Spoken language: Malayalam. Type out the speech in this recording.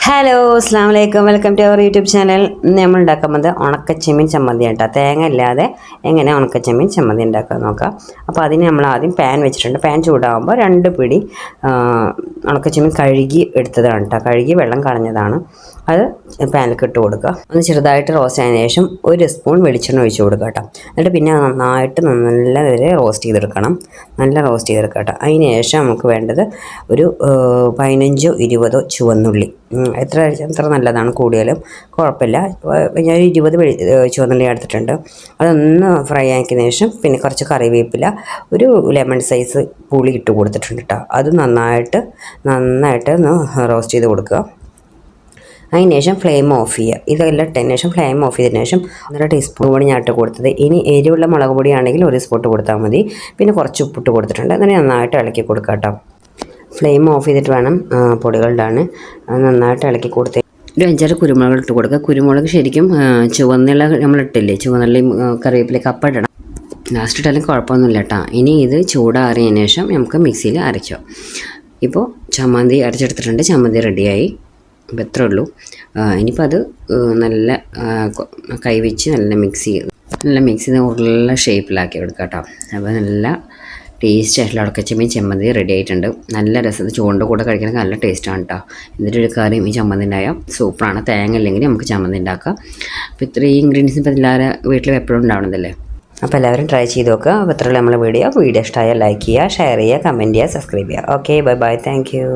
ഹലോ അസ്സാം വലൈക്കും welcome to our YouTube channel. ഇന്ന് നമ്മൾ ഉണ്ടാക്കുന്നത് ഉണക്കച്ചെമ്മീൻ ചമ്മന്തി കേട്ടോ. തേങ്ങ ഇല്ലാതെ എങ്ങനെ ഉണക്കച്ചെമ്മീൻ ചമ്മന്തി ഉണ്ടാക്കാൻ നോക്കാം. അപ്പോൾ അതിന് നമ്മൾ ആദ്യം പാൻ വെച്ചിട്ടുണ്ട്. പാൻ ചൂടാകുമ്പോൾ 2 പിടി ഉണക്കച്ചെമ്മീൻ കഴുകി എടുത്തതാണ് കേട്ടോ. കഴുകി വെള്ളം കളഞ്ഞതാണ്. അത് പാനിലേക്ക് ഇട്ട് കൊടുക്കുക. ഒന്ന് ചെറുതായിട്ട് റോസ്റ്റ് ആയതിനു ശേഷം 1 സ്പൂൺ വെളിച്ചെണ്ണ ഒഴിച്ച് കൊടുക്കുക കേട്ടോ. എന്നിട്ട് പിന്നെ നന്നായിട്ട് നല്ലവരെ റോസ്റ്റ് ചെയ്തെടുക്കണം. നല്ല റോസ്റ്റ് ചെയ്തെടുക്കുക കേട്ടോ. അതിന് ശേഷം നമുക്ക് വേണ്ടത് ഒരു 15 20 ചുവന്നുള്ളി. എത്ര നല്ലതാണ്, കൂടിയാലും കുഴപ്പമില്ല. ഞാൻ 20 ചുവന്നുള്ളി എടുത്തിട്ടുണ്ട്. അതൊന്ന് ഫ്രൈ ആക്കിയതിന് ശേഷം പിന്നെ കുറച്ച് കറിവേപ്പില, ഒരു ലെമൺ സൈസ് പുളി ഇട്ട് കൊടുത്തിട്ടുണ്ട് കേട്ടോ. അത് നന്നായിട്ട് ഒന്ന് റോസ്റ്റ് ചെയ്ത് കൊടുക്കുക. അതിന് ശേഷം ഫ്ലെയിം ഓഫ് ചെയ്യുക. ഇതെല്ലാം ഇട്ടതിന് ശേഷം ഫ്ലെയിം ഓഫ് ചെയ്തതിന് ശേഷം 1.5 ടീസ്പൂൺ കൂടി ഞാൻ ഇട്ട് കൊടുത്തത്. ഇനി എരിവുള്ള മുളക് പൊടിയാണെങ്കിൽ 1 സ്പൂൺ കൊടുത്താൽ മതി. പിന്നെ കുറച്ച് ഉപ്പിട്ട് കൊടുത്തിട്ടുണ്ട്. എന്നിട്ട് നന്നായിട്ട് ഇളക്കി കൊടുക്കുക കേട്ടോ. ഫ്ലെയിം ഓഫ് ചെയ്തിട്ട് വേണം പൊടികളുടെ നന്നായിട്ട് ഇളക്കി കൊടുത്ത് ഒരു 5-6 കുരുമുളക് ഇട്ട് കൊടുക്കുക. കുരുമുളക് ശരിക്കും ചുവന്നുള്ള നമ്മളിട്ടില്ലേ, ചുവന്നുള്ളിയും കറിവേപ്പിലേക്ക് അപ്പം ഇടണം. ലാസ്റ്റ് ഇട്ടാലും കുഴപ്പമൊന്നുമില്ല കേട്ടോ. ഇനി ഇത് ചൂടാറിയതിന് ശേഷം നമുക്ക് മിക്സിയിൽ അരച്ചോ. ഇപ്പോൾ ചമ്മന്തി അരച്ചെടുത്തിട്ടുണ്ട്. ചമ്മന്തി റെഡിയായി. അപ്പോൾ ഇത്രേ ഉള്ളൂ. ഇനിയിപ്പോൾ അത് നല്ല കൈവച്ച് നല്ല മിക്സ് ചെയ്ത് ഉരുള ഷേപ്പിലാക്കി എടുക്കാം കേട്ടോ. അപ്പോൾ നല്ല ടേസ്റ്റ് ആയിട്ടുള്ള ഉണക്കച്ചെമ്മീൻ ചമ്മന്തി റെഡി ആയിട്ടുണ്ട്. നല്ല രസം, ചോറിൻ്റെ കൂടെ കഴിക്കണമെങ്കിൽ നല്ല ടേസ്റ്റാണ് കേട്ടോ. എന്നിട്ട് ഒരു കറിയും ഈ ചമ്മന്തി ഉണ്ടായാൽ സൂപ്പറാണ്. തേങ്ങ ഇല്ലെങ്കിൽ നമുക്ക് ചമ്മന്തി ഉണ്ടാക്കാം. അപ്പോൾ ഇത്രയും ഇൻഗ്രീഡിയൻസ് ഇപ്പോൾ എല്ലാവരും വീട്ടിൽ എപ്പോഴും ഉണ്ടാവണതല്ലേ. അപ്പോൾ എല്ലാവരും ട്രൈ ചെയ്ത് നോക്കുക. അപ്പോൾ ഇത്രയുള്ള നമ്മളെ വീഡിയോ ഇഷ്ടമായാൽ ലൈക്ക് ചെയ്യുക, ഷെയർ ചെയ്യുക, കമൻറ്റ് ചെയ്യുക, സബ്സ്ക്രൈബ് ചെയ്യുക. Okay, bye bye, thank you.